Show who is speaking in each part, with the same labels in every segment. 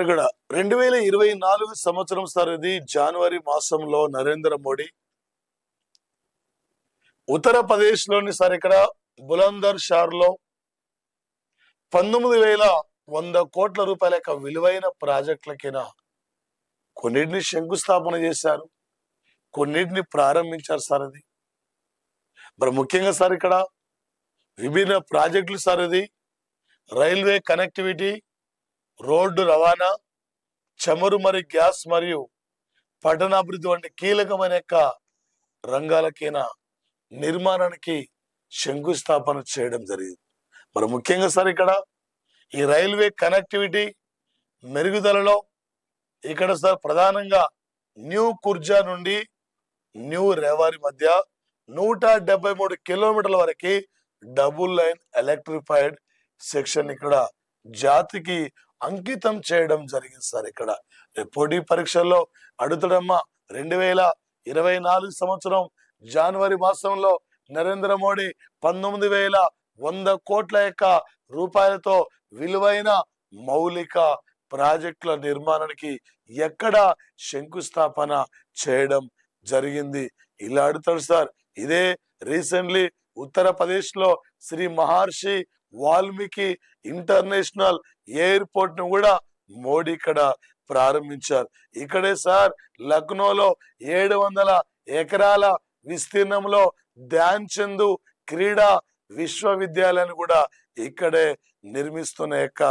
Speaker 1: ఇక్కడ 2024 సంవత్సరం సార్ ఇది జనవరి మాసంలో నరేంద్ర మోడీ ఉత్తరప్రదేశ్ లోని సార్ ఇక్కడ బులందర్ షార్ లో 19,100 కోట్ల రూపాయల యొక్క విలువైన ప్రాజెక్టులకైనా కొన్నిటిని శంకుస్థాపన చేశారు, కొన్నిటిని ప్రారంభించారు సార్. అది మరి ముఖ్యంగా సార్ ఇక్కడ విభిన్న ప్రాజెక్టులు సార్. ఇది రైల్వే కనెక్టివిటీ, రోడ్డు రవాణా, చమురు మరి గ్యాస్ మరియు పట్టణాభివృద్ధి వంటి కీలకమైన యొక్క రంగాలకైనా నిర్మాణానికి శంకుస్థాపన చేయడం జరిగింది. మరి ముఖ్యంగా సార్ ఇక్కడ ఈ రైల్వే కనెక్టివిటీ మెరుగుదలలో ఇక్కడ సార్ ప్రధానంగా న్యూ కుర్జా నుండి న్యూ రేవారి మధ్య 173 కిలోమీటర్ల వరకు డబుల్ లైన్ ఎలక్ట్రిఫైడ్ సెక్షన్ ఇక్కడ జాతికి అంకితం చేయడం జరిగింది సార్. ఇక్కడ పోటీ పరీక్షల్లో అడుగుతాడమ్మా 2024 సంవత్సరం జనవరి మాసంలో నరేంద్ర మోడీ 19,100 కోట్ల యొక్క రూపాయలతో విలువైన మౌలిక ప్రాజెక్టుల నిర్మాణానికి ఎక్కడ శంకుస్థాపన చేయడం జరిగింది ఇలా అడుగుతాడు సార్. ఇదే రీసెంట్లీ ఉత్తరప్రదేశ్ లో శ్రీ మహర్షి వాల్మీకి ఇంటర్నేషనల్ ఎయిర్పోర్ట్ ను కూడా మోడీ ఇక్కడ ప్రారంభించారు. ఇక్కడే సార్ లక్నోలో 700 ఎకరాల విస్తీర్ణంలో ధ్యాన్ చంద్ క్రీడా విశ్వవిద్యాలయాన్ని కూడా ఇక్కడే నిర్మిస్తున్న యొక్క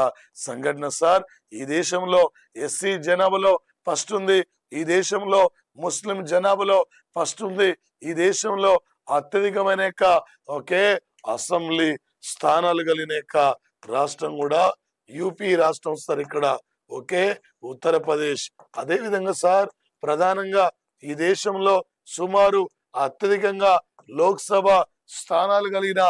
Speaker 1: సంఘటన సార్. ఈ దేశంలో ఎస్సీ జనాభాలో ఫస్ట్ ఉంది, ఈ దేశంలో ముస్లిం జనాభాలో ఫస్ట్ ఉంది, ఈ దేశంలో అత్యధికమైన యొక్క ఒకే అసెంబ్లీ స్థానాలు కలిగిన యొక్క రాష్ట్రం కూడా యూపీ రాష్ట్రం సార్. ఇక్కడ ఒకే ఉత్తరప్రదేశ్. అదే విధంగా సార్ ప్రధానంగా ఈ దేశంలో సుమారు అత్యధికంగా లోక్సభ స్థానాలు కలిగిన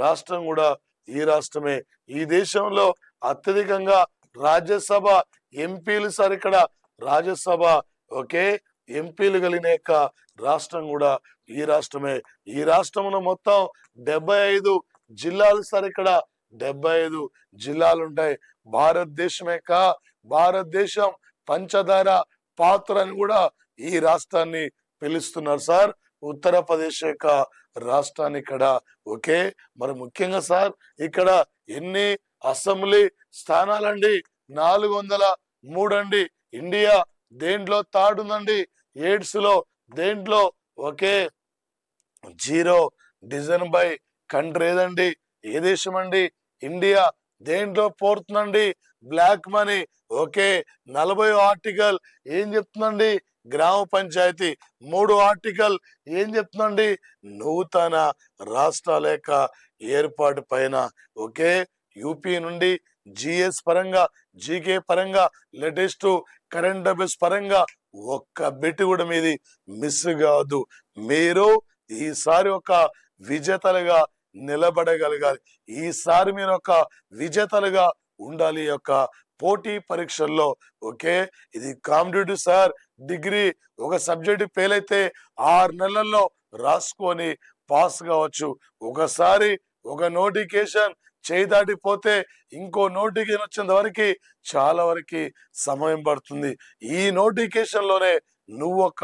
Speaker 1: రాష్ట్రం కూడా ఈ రాష్ట్రమే. ఈ దేశంలో అత్యధికంగా రాజ్యసభ ఎంపీలు సార్. ఇక్కడ రాజ్యసభ ఒకే ఎంపీలు కలిగిన యొక్క రాష్ట్రం కూడా ఈ రాష్ట్రమే. ఈ రాష్ట్రంలో మొత్తం 75 జిల్లాలు సార్. ఇక్కడ 75 జిల్లాలు ఉంటాయి. భారతదేశం పంచదార పాత్ర అని కూడా ఈ రాష్ట్రాన్ని పిలుస్తున్నారు సార్. ఉత్తరప్రదేశ్ యొక్క రాష్ట్రాన్ని ఇక్కడ ఓకే. మరి ముఖ్యంగా సార్ ఇక్కడ ఎన్ని అసెంబ్లీ స్థానాలండి? 403 అండి. ఇండియా దేంట్లో థర్డ్ ఉందండి? ఎయిడ్స్ లో దేంట్లో ఓకే 0 డిజైన్ బై కంట్రీ ఏదండి? ఏ దేశం అండి? ఇండియా. దేంట్లో పోతుందండి? Black money okay. 40 ఆర్టికల్ ఏం చెప్తుందండి? గ్రామ పంచాయతీ. 3 ఆర్టికల్ ఏం చెప్తుందండి? నూతన రాష్ట్రాల యొక్క ఏర్పాటు పైన ఓకే. యూపీ నుండి జిఎస్ పరంగా, జీకే పరంగా, లేటెస్ట్ కరెంట్ అఫైర్స్ పరంగా ఒక్క బిట్ కూడా మీది మిస్ కాదు. మీరు ఈసారి ఒక విజేతలుగా నిలబడగలగాలి. ఈసారి మీరు ఒక విజేతలుగా ఉండాలి యొక్క పోటీ పరీక్షల్లో ఓకే. ఇది కాంపిటేటివ్ సార్. డిగ్రీ ఒక సబ్జెక్ట్ ఫెయిల్ అయితే 6 నెలల్లో రాసుకొని పాస్ కావచ్చు. ఒకసారి ఒక నోటిఫికేషన్ చేయి దాటిపోతే ఇంకో నోటిఫికేషన్ వచ్చేంత వరకు చాలా వరకు సమయం పడుతుంది. ఈ నోటిఫికేషన్ లోనే నువ్వు ఒక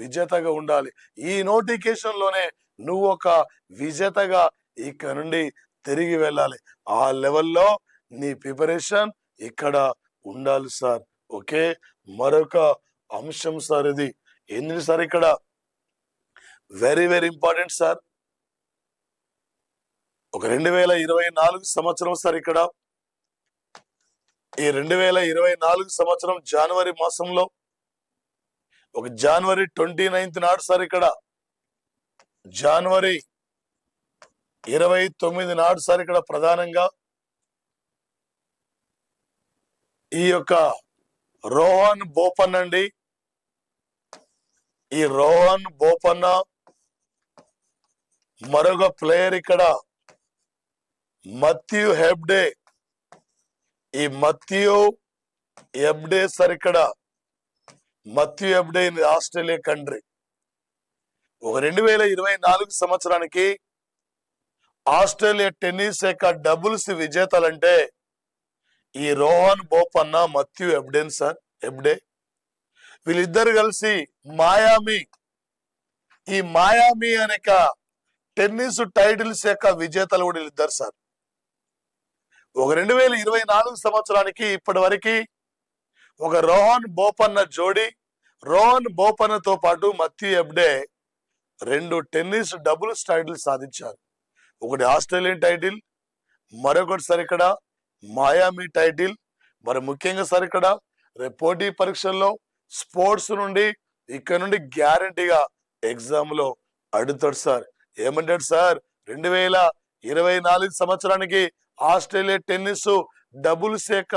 Speaker 1: విజేతగా ఉండాలి. ఈ నోటిఫికేషన్ లోనే నువ్వు ఒక విజేతగా ఇక్కడ నుండి తిరిగి వెళ్ళాలి. ఆ లెవెల్లో నీ ప్రిపరేషన్ ఇక్కడ ఉండాలి సార్ ఓకే. మరొక అంశం సార్ ఇది ఏంటి సార్? ఇక్కడ వెరీ ఇంపార్టెంట్ సార్. ఒక 2024 సంవత్సరం సార్. ఇక్కడ ఈ 2024 సంవత్సరం జనవరి మాసంలో ఒక జనవరి 29 నాడు సార్. ఇక్కడ జనవరి 29 నాడు సార్. ఇక్కడ ప్రధానంగా ఈ యొక్క రోహన్ బోపన్న అండి. ఈ రోహన్ బోపన్న మరొక ప్లేయర్ ఇక్కడ మథ్యూ హెబ్డే. ఈ మథ్యూ హెబ్డే సార్. ఇక్కడ మథ్యూ హెబ్డే ఇన్ ఆస్ట్రేలియా కంట్రీ. ఒక 2024 సంవత్సరానికి ఆస్ట్రేలియా టెన్నిస్ యొక్క డబుల్స్ విజేతలంటే ఈ Rohan Bopanna, Matthew Ebden sir, ఎబ్డే, వీళ్ళిద్దరు కలిసి మాయామి, ఈ మాయామి అనేక టెన్నిస్ టైటిల్స్ యొక్క విజేతలు కూడా వీళ్ళిద్దరు సార్. ఒక 2024 సంవత్సరానికి ఇప్పటి వరకు ఒక రోహన్ బోపన్న జోడి, రోహన్ బోపన్నతో పాటు మథ్యూ ఎబ్డే 2 టెన్నిస్ డబుల్స్ టైటిల్ సాధించారు. ఒకటి ఆస్ట్రేలియన్ టైటిల్, మరొకటి సార్ ఇక్కడ మాయామి టైటిల్. మరి ముఖ్యంగా సార్ ఇక్కడ రేపు పోటీ పరీక్షల్లో స్పోర్ట్స్ నుండి ఇక్కడ నుండి గ్యారంటీగా ఎగ్జామ్ లో అడుగుతాడు సార్. ఏమంటాడు సార్, 2024 సంవత్సరానికి ఆస్ట్రేలియా టెన్నిస్ డబుల్స్ యొక్క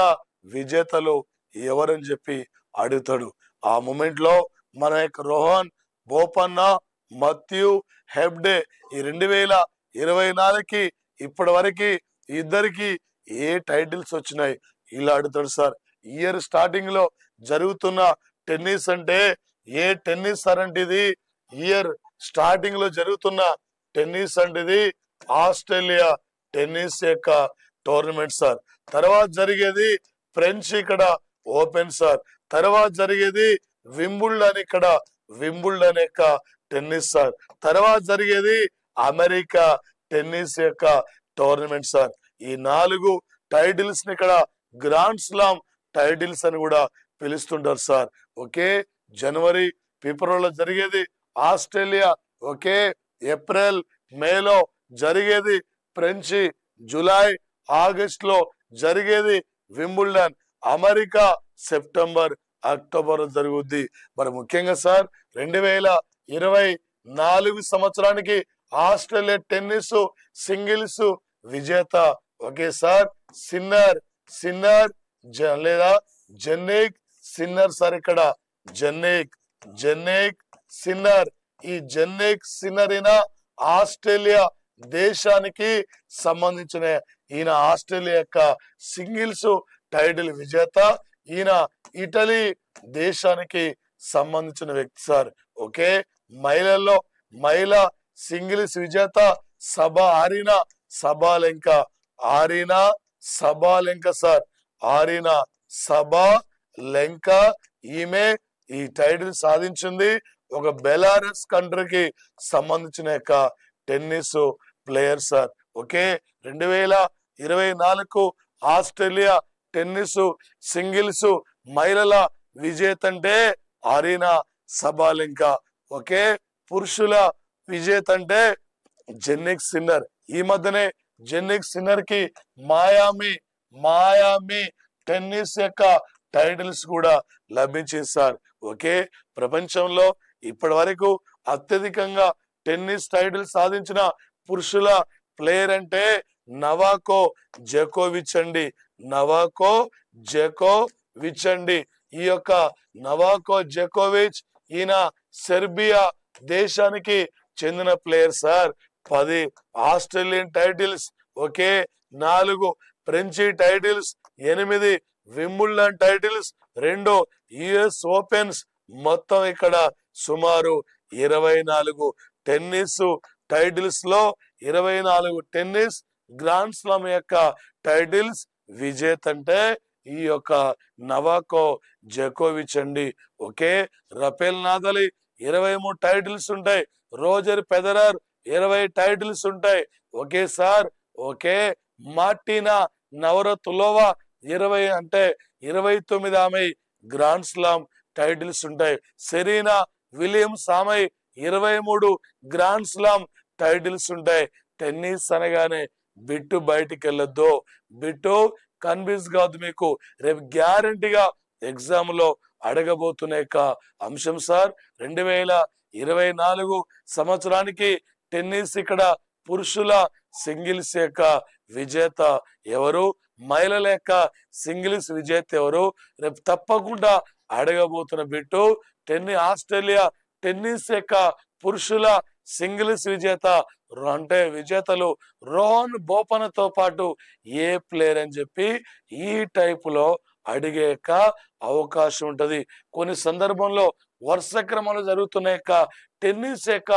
Speaker 1: విజేతలు ఎవరని చెప్పి అడుగుతాడు. ఆ మూమెంట్ లో మన యొక్క రోహన్ బోపన్న, మథ్యూ హెబ్డే ఈ 2024కి ఇప్పటి వరకు ఇద్దరికి ఏ టైటిల్స్ వచ్చినాయి ఇలా అడుగుతాడు సార్. ఇయర్ స్టార్టింగ్ లో జరుగుతున్న టెన్నిస్ అంటే ఏ టెన్నిస్ సార్ అంటే ఇది ఇయర్ స్టార్టింగ్ లో జరుగుతున్న టెన్నిస్ అంటే ఇది ఆస్ట్రేలియా టెన్నిస్ యొక్క టోర్నమెంట్ సార్. తర్వాత జరిగేది ఫ్రెంచ్ ఇక్కడ ఓపెన్ సార్. తర్వాత జరిగేది వింబుల్డన్ ఇక్కడ వింబుల్డన్ యొక్క టెన్నిస్ సార్. తర్వాత జరిగేది అమెరికా టెన్నిస్ యొక్క టోర్నమెంట్ సార్. ఈ 4 టైటిల్స్ ని ఇక్కడ గ్రాండ్ స్లామ్ టైటిల్స్ అని కూడా పిలుస్తుంటారు సార్. ఓకే, జనవరి ఫిబ్రవరిలో జరిగేది ఆస్ట్రేలియా, ఓకే, ఏప్రిల్ మేలో జరిగేది ఫ్రెంచ్, జూలై ఆగస్ట్ లో జరిగేది వింబుల్డన్, అమెరికా సెప్టెంబర్ అక్టోబర్ జరుగుద్ది. మరి ముఖ్యంగా సార్ 2024 సంవత్సరానికి ఆస్ట్రేలియా టెన్నిస్ సింగిల్స్ విజేత ఓకే సార్ సిన్నర్ లేదా జెన్నిక్ సిన్నర్ సార్. ఇక్కడ జెన్నిక్ సిన్నర్, ఈ జెన్నిక్ సిన్నర్ ఈయన ఆస్ట్రేలియా దేశానికి సంబంధించిన ఈయన ఆస్ట్రేలియా యొక్క సింగిల్స్ టైటిల్ విజేత. ఈయన ఇటలీ దేశానికి సంబంధించిన వ్యక్తి సార్. ఓకే, మహిళా సింగిల్స్ విజేత ఆరీనా సబాలెంక సార్. ఆరీనా సబాలెంక ఈమె ఈ టైటిల్ సాధించింది. ఒక బెలారస్ కంట్రీకి సంబంధించిన యొక్క tennis player sir. Okay, 2024 Australia tennis singles మహిళల విజేత అంటే ఆరీనా సబాలెంక. ఓకే, పురుషుల విజేత అంటే జెన్నిక్ సిన్నర్. ఈ మధ్యనే జెన్నిక్ సిన్నర్ కి మాయామి టెన్నిస్ యొక్క టైటిల్స్ కూడా లభించింది సార్. ఓకే, ప్రపంచంలో ఇప్పటి వరకు అత్యధికంగా టెన్నిస్ టైటిల్ సాధించిన పురుషుల ప్లేయర్ అంటే నవాకో జోకోవిచ్ అండి. ఈ యొక్క నవాకో జోకోవిచ్ ఈయన సెర్బియా దేశానికి చెందిన player sir. 10 Australian titles, okay, 4 French titles, 8 Wimbledon titles, 2 US opens, మొత్తం ఇక్కడ సుమారు 24 టెన్నిస్ టైటిల్స్ లో 24 టెన్నిస్ గ్రాండ్ స్లామ్ యొక్క టైటిల్స్ విజేత అంటే ఈ యొక్క నవాకో జోకోవిచ్ అండి. ఓకే, రఫేల్ నాదల్ 23 టైటిల్స్ ఉంటాయి, రోజర్ ఫెదరర్ 20 టైటిల్స్ ఉంటాయి. Okay sir. ఓకే, మార్టినా నవరతులోవా 29 ఆమె గ్రాండ్ స్లామ్ టైటిల్స్ ఉంటాయి. సెరీనా విలియమ్స్ ఆమె 23 గ్రాండ్ స్లామ్ టైటిల్స్ ఉంటాయి. టెన్నిస్ అనగానే బిట్టు బయటికి వెళ్ళొద్దు, బిట్టు కన్ఫ్యూజ్ కాదు. మీకు రేపు గ్యారంటీగా ఎగ్జామ్ లో అడగబోతున్న యొక్క అంశం సార్. 2024 సంవత్సరానికి టెన్నిస్ ఇక్కడ పురుషుల సింగిల్స్ యొక్క విజేత ఎవరు, మహిళల యొక్క సింగిల్స్ విజేత ఎవరు, రేపు తప్పకుండా అడగబోతున్న బిట్టు. ఆస్ట్రేలియా టెన్నిస్ యొక్క పురుషుల సింగిల్స్ విజేతలు రోహన్ బోపన్నతో పాటు ఏ ప్లేయర్ అని చెప్పి ఈ టైపులో అడిగే అవకాశం ఉంటది. కొన్ని సందర్భంలో వరుస క్రమంలో జరుగుతున్న యొక్క టెన్నిస్ యొక్క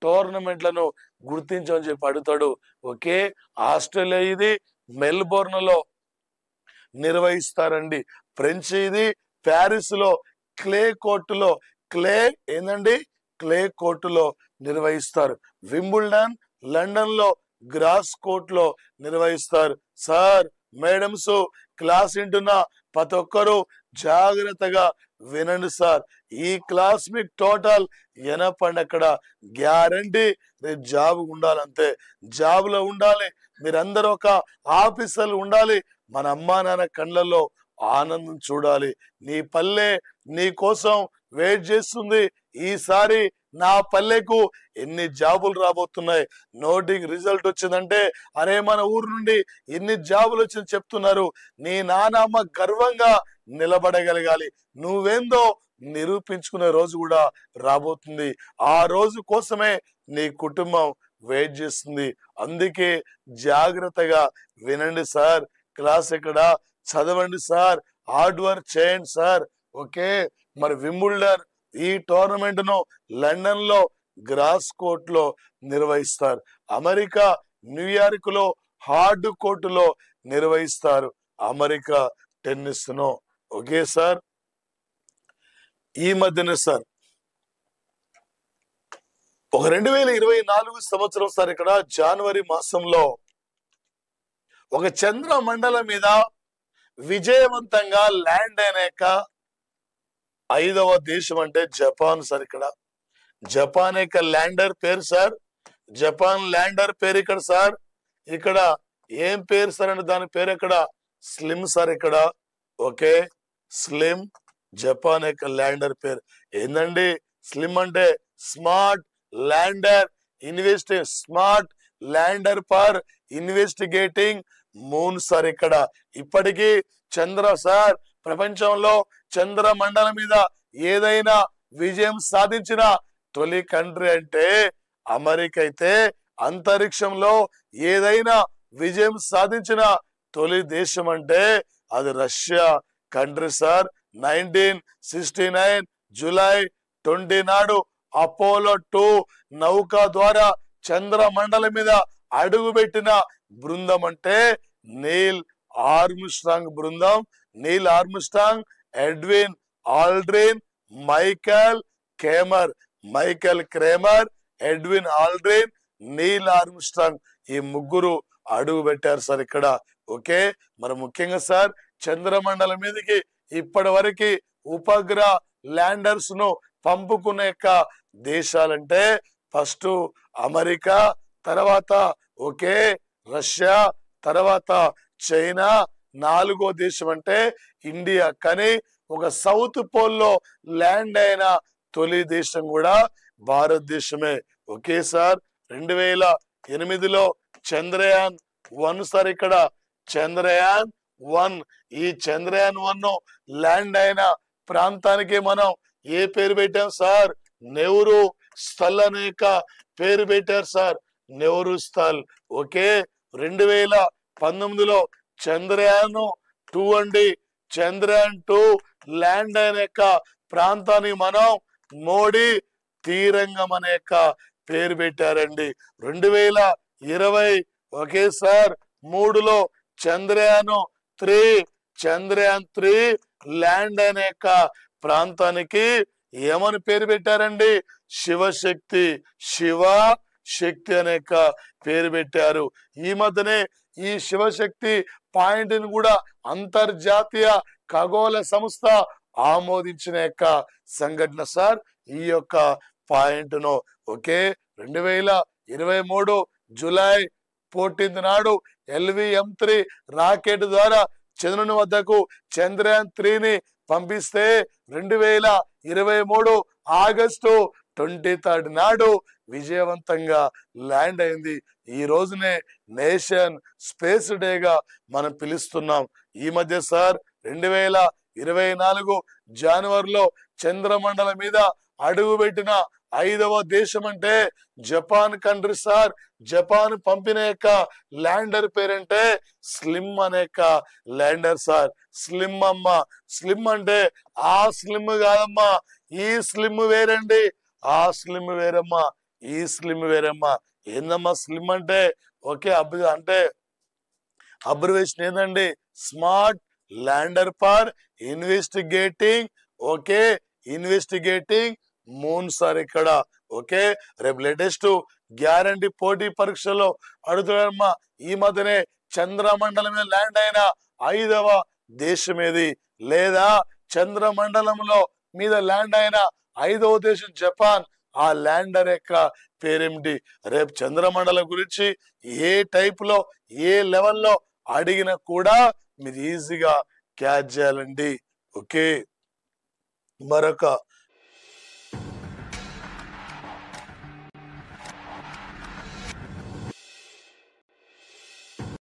Speaker 1: టోర్నమెంట్లను గుర్తించమని చెప్పి అడుగుతాడు. ఓకే, ఆస్ట్రేలియా ఇది మెల్బోర్న్ లో నిర్వహిస్తారండి. ఫ్రెంచ్ ఇది ప్యారిస్ లో క్లే కోర్టులో క్లే ఏందండి క్లే కోర్టులో నిర్వహిస్తారు. వింబుల్డన్ లండన్ లో గ్రాస్ కోర్ట్ లో నిర్వహిస్తారు. సార్ మేడమ్స్ క్లాస్ వింటున్న ప్రతి ఒక్కరూ జాగ్రత్తగా వినండి సార్. ఈ క్లాస్ మీకు టోటల్ ఎనపండి అక్కడ గ్యారంటీ రేపు జాబ్ ఉండాలంతే. జాబ్ లో ఉండాలి, మీరందరూ ఒక ఆఫీసర్లు ఉండాలి. మన అమ్మా నాన్న కళ్ళల్లో ఆనందం చూడాలి. నీ పల్లె నీ కోసం వెయిట్ చేస్తుంది. ఈసారి నా పల్లెకు ఎన్ని జాబులు రాబోతున్నాయి. నోటింగ్ రిజల్ట్ వచ్చిందంటే అరే మన ఊరు నుండి ఎన్ని జాబులు వచ్చింది చెప్తున్నారు. నీ నానమ్మ గర్వంగా నిలబడగలగాలి. నువ్వేందో నిరూపించుకునే రోజు కూడా రాబోతుంది. ఆ రోజు కోసమే నీ కుటుంబం వెయిట్ చేస్తుంది. అందుకే జాగ్రత్తగా వినండి సార్. క్లాస్ ఎక్కడ చదవండి సార్, హార్డ్ వర్క్ చేయండి సార్. ఓకే, మరి వింబుల్డన్ ఈ టోర్నమెంట్ ను లండన్ లో గ్రాస్ కోర్ట్ లో నిర్వహిస్తారు. అమెరికా న్యూయార్క్ లో హార్డ్ కోర్టులో నిర్వహిస్తారు అమెరికా టెన్నిస్ ను. ఓకే సార్, ఈ మధ్యనే సార్ ఒక 2024 సంవత్సరం సార్ ఇక్కడ జనవరి మాసంలో ఒక చంద్ర మండలం మీద విజయవంతంగా ల్యాండ్ అయినాక 5వ దేశం అంటే జపాన్ సార్. ఇక్కడ జపాన్ యొక్క ల్యాండర్ పేరు సార్, జపాన్ ల్యాండర్ పేరు ఇక్కడ సార్. ఇక్కడ ఏం పేరు సార్ అంటే దాని పేరు ఇక్కడ స్లిమ్ సార్. ఇక్కడ ఓకే స్లిమ్, జపాన్ యొక్క ల్యాండర్ పేరు ఏందండి స్లిమ్ అంటే smart lander smart lander for investigating moon sir. ఇక్కడ ఇప్పటికీ చంద్ర సార్ ప్రపంచంలో చంద్ర మండలం మీద ఏదైనా విజయం సాధించిన తొలి కంట్రీ అంటే అమెరికా అయితే, అంతరిక్షంలో ఏదైనా విజయం సాధించిన తొలి దేశం అంటే అది రష్యా కంట్రీ సార్. 1969 జూలై 20 నాడు అపోలో 2 నౌక ద్వారా చంద్ర మండలం మీద అడుగుపెట్టిన బృందం అంటే నీల్ ఆర్మ్స్ట్రాంగ్ బృందం. Neel Armstrong, Edwin Aldrin, Michael Kramer, Edwin Aldrin, Neel Armstrong ఈ ముగ్గురు అడుగు పెట్టారు సార్ ఇక్కడ. ఓకే, మరి ముఖ్యంగా సార్ చంద్రమండలం మీదకి ఇప్పటి వరకు ఉపగ్రహ ల్యాండర్స్ ను పంపుకునే దేశాలంటే ఫస్ట్ అమెరికా, తర్వాత ఓకే రష్యా, తర్వాత చైనా, 4వ దేశం అంటే ఇండియా. కానీ ఒక సౌత్ పోల్ లో ల్యాండ్ అయిన తొలి దేశం కూడా భారతదేశమే. ఓకే సార్ 2008లో చంద్రయాన్ 1 సార్. ఇక్కడ చంద్రయాన్ 1, ఈ చంద్రయాన్ 1 ల్యాండ్ అయిన ప్రాంతానికి మనం ఏ పేరు పెట్టాం సార్? నెహ్రూ స్థల్ అనే పేరు పెట్టారు సార్, నెహ్రూ స్థల్. ఓకే 2019లో చంద్రయాన్ 2 అండి, చంద్రయాన్ 2 ల్యాండ్ అయిన ప్రాంతానికి మనం మోడీ తీరంగం అనే పేరు పెట్టారండి. 2020 ఓకే సార్ 3లో చంద్రయాన్ 3 ల్యాండ్ అయిన ప్రాంతానికి ఏమని పేరు పెట్టారండి? శివశక్తి అనే పేరు పెట్టారు. ఈ మధ్యనే ఈ శివశక్తి పాయింట్ ని కూడా అంతర్జాతీయ ఖగోళ సంస్థ ఆమోదించిన సంఘటన సార్ ఈ యొక్క పాయింట్ ను. ఓకే 2023 జూలై 14 నాడు LVM-3 రాకెట్ ద్వారా చంద్రుని వద్దకు చంద్రయాన్ 3ని పంపిస్తే 2023 ఆగస్టు 23 నాడు విజయవంతంగా ల్యాండ్ అయింది. ఈ రోజునే నేషన్ స్పేస్ డేగా మనం పిలుస్తున్నాం. ఈ మధ్య సార్ 2024 జనవరిలో చంద్రమండలం మీద అడుగుపెట్టిన 5వ దేశం అంటే జపాన్ కంట్రీ సార్. జపాన్ పంపిన ల్యాండర్ పేరంటే స్లిమ్ అనే ల్యాండర్ సార్. స్లిమ్ అమ్మ, స్లిమ్ అంటే ఆ స్లిమ్ కాదమ్మా, ఈ స్లిమ్ వేరండి, ఆ స్లిమ్ వేరమ్మా, ఈ స్లిమ్ వేరమ్మా. ఏందమ్మా స్లిమ్ అంటే? ఓకే అంటే అబ్రివేషన్ ఏందండి? Smart lander for investigating, okay, investigating moon sir ఇక్కడ. ఓకే, రేపు లేటెస్ట్ గ్యారంటీ పోటీ పరీక్షలో అడుగుతారమ్మా. ఈ మధ్యనే చంద్రమండలం మీద ల్యాండ్ అయిన 5వ దేశం ఏది, లేదా చంద్రమండలంలో మీద ల్యాండ్ అయిన 5వ దేశం జపాన్. ఆ ల్యాండర్ యొక్క పేరేమిటి? రేపు చంద్రమండలం గురించి ఏ టైప్ లో ఏ లెవెల్లో అడిగినా కూడా మీరు ఈజీగా క్యాచ్ చేయాలండి. ఓకే, మరొక